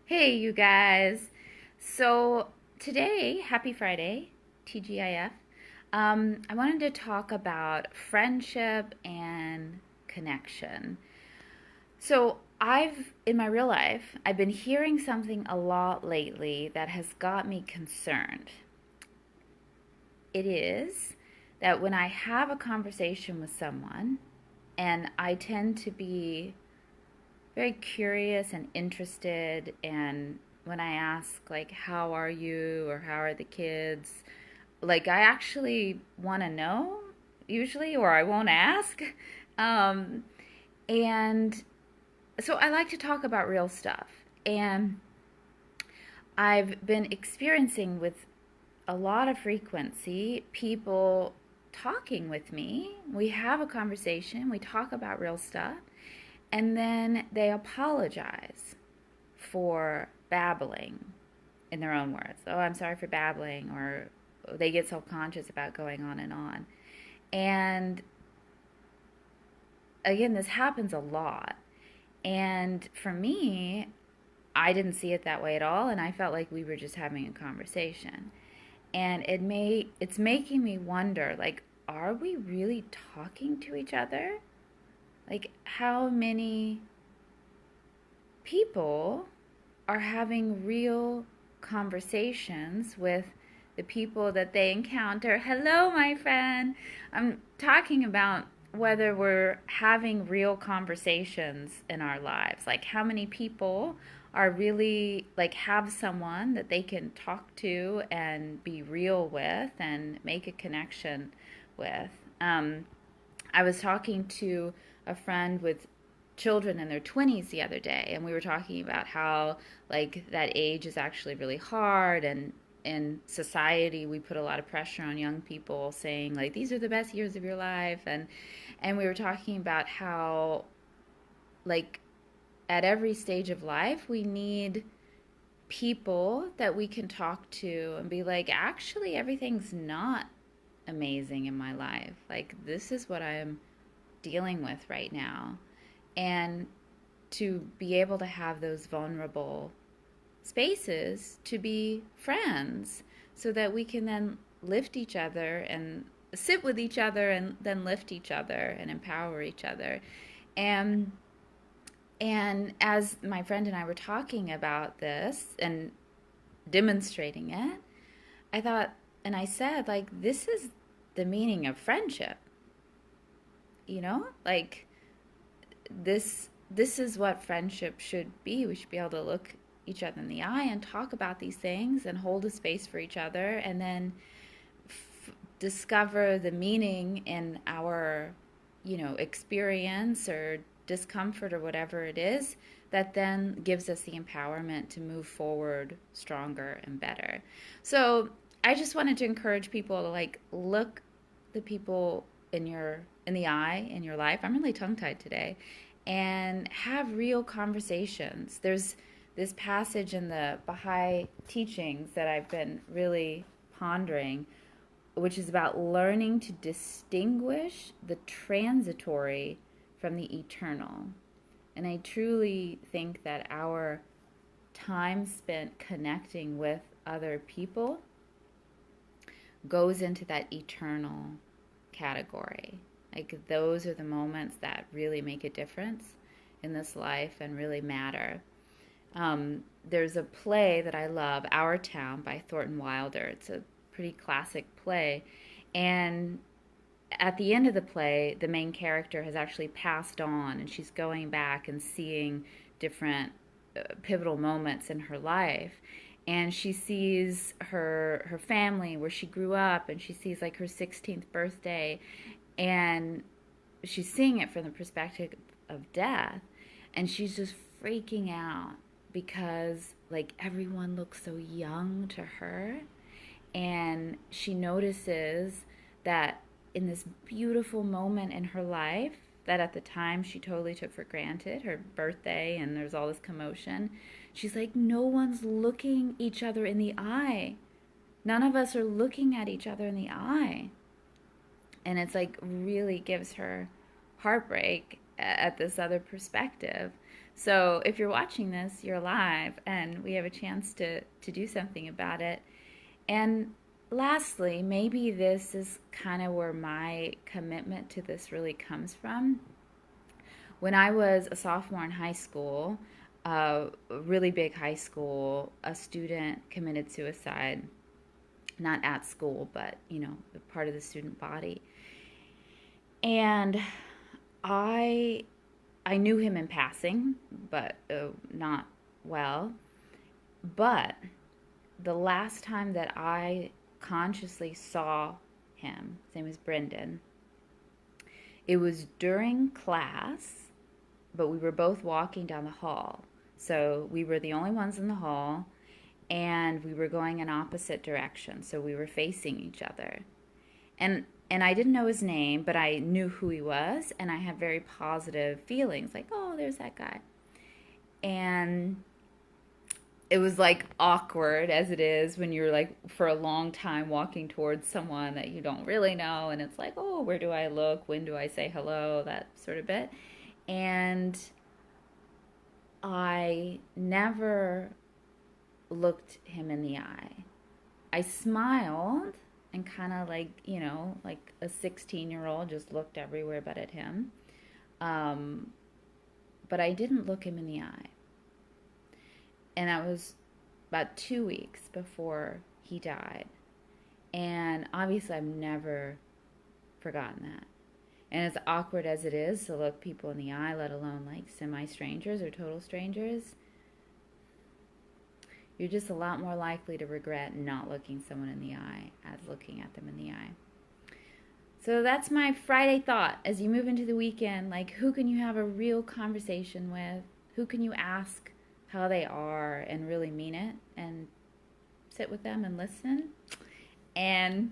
Hey, you guys. So today, happy Friday, TGIF. I wanted to talk about friendship and connection. So in my real life, I've been hearing something a lot lately that has got me concerned. It is that when I have a conversation with someone, and I tend to be very curious and interested, and when I ask like how are you or how are the kids, like I actually want to know usually, or I won't ask. um, and so I like to talk about real stuff, and I've been experiencing with a lot of frequency people talking with me. We have a conversation, we talk about real stuff, and then they apologize for babbling in their own words. Oh, I'm sorry for babbling, or they get self conscious about going on and on. And again, this happens a lot. And for me, I didn't see it that way at all, and I felt like we were just having a conversation. And it's making me wonder, like, are we really talking to each other? Like, how many people are having real conversations with the people that they encounter? Hello, my friend. I'm talking about whether we're having real conversations in our lives. Like, how many people are really, like, have someone that they can talk to and be real with and make a connection with. I was talking to a friend with children in their 20s the other day, and we were talking about how like that age is actually really hard, and in society we put a lot of pressure on young people saying like these are the best years of your life, and we were talking about how like at every stage of life we need people that we can talk to and be like, actually everything's not amazing in my life, like this is what I'm dealing with right now. And to be able to have those vulnerable spaces to be friends so that we can then lift each other and sit with each other and then lift each other and empower each other. And and as my friend and I were talking about this and demonstrating it, I thought, and I said, like, this is the meaning of friendship, like this is what friendship should be. We should be able to look each other in the eye and talk about these things and hold a space for each other, and then discover the meaning in our, experience or discomfort or whatever it is, that then gives us the empowerment to move forward stronger and better. So I just wanted to encourage people to like look the people in the eye in your life. I'm really tongue tied today, and have real conversations. There's this passage in the Baha'i teachings that I've been really pondering, which is about learning to distinguish the transitory from the eternal. And I truly think that our time spent connecting with other people goes into that eternal category. Like, those are the moments that really make a difference in this life and really matter. There's a play that I love, Our Town by Thornton Wilder. It's a pretty classic play. And at the end of the play, the main character has actually passed on, and she's going back and seeing different pivotal moments in her life. And she sees her family where she grew up, and she sees like her 16th birthday, and she's seeing it from the perspective of death, and she's just freaking out because like everyone looks so young to her, and she notices that in this beautiful moment in her life that at the time she totally took for granted, her birthday, and there's all this commotion, she's like, no one's looking each other in the eye. None of us are looking at each other in the eye. And it's like really gives her heartbreak at this other perspective. So if you're watching this, you're alive, and we have a chance to do something about it. And lastly, maybe this is kind of where my commitment to this really comes from. When I was a sophomore in high school, a really big high school, a student committed suicide, not at school, but, part of the student body. And I I knew him in passing, but not well. But the last time that I consciously saw him, his name was Brendan, it was during class, but we were both walking down the hall. So we were the only ones in the hall, and we were going in opposite directions. So we were facing each other. And I didn't know his name, but I knew who he was, and I had very positive feelings, like, oh, there's that guy. And it was like awkward as it is when you're like for a long time walking towards someone that you don't really know, and it's like, oh, where do I look? When do I say hello? That sort of bit. And I never looked him in the eye. I smiled and kind of like, like a 16-year-old, just looked everywhere but at him. But I didn't look him in the eye. And that was about 2 weeks before he died. And obviously I've never forgotten that. And as awkward as it is to look people in the eye, let alone like semi-strangers or total strangers, you're just a lot more likely to regret not looking someone in the eye as looking at them in the eye. So that's my Friday thought as you move into the weekend. Like, who can you have a real conversation with? Who can you ask how they are and really mean it, and sit with them and listen and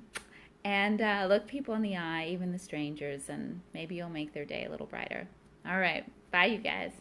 look people in the eye, even the strangers, and maybe you'll make their day a little brighter. All right. Bye, you guys.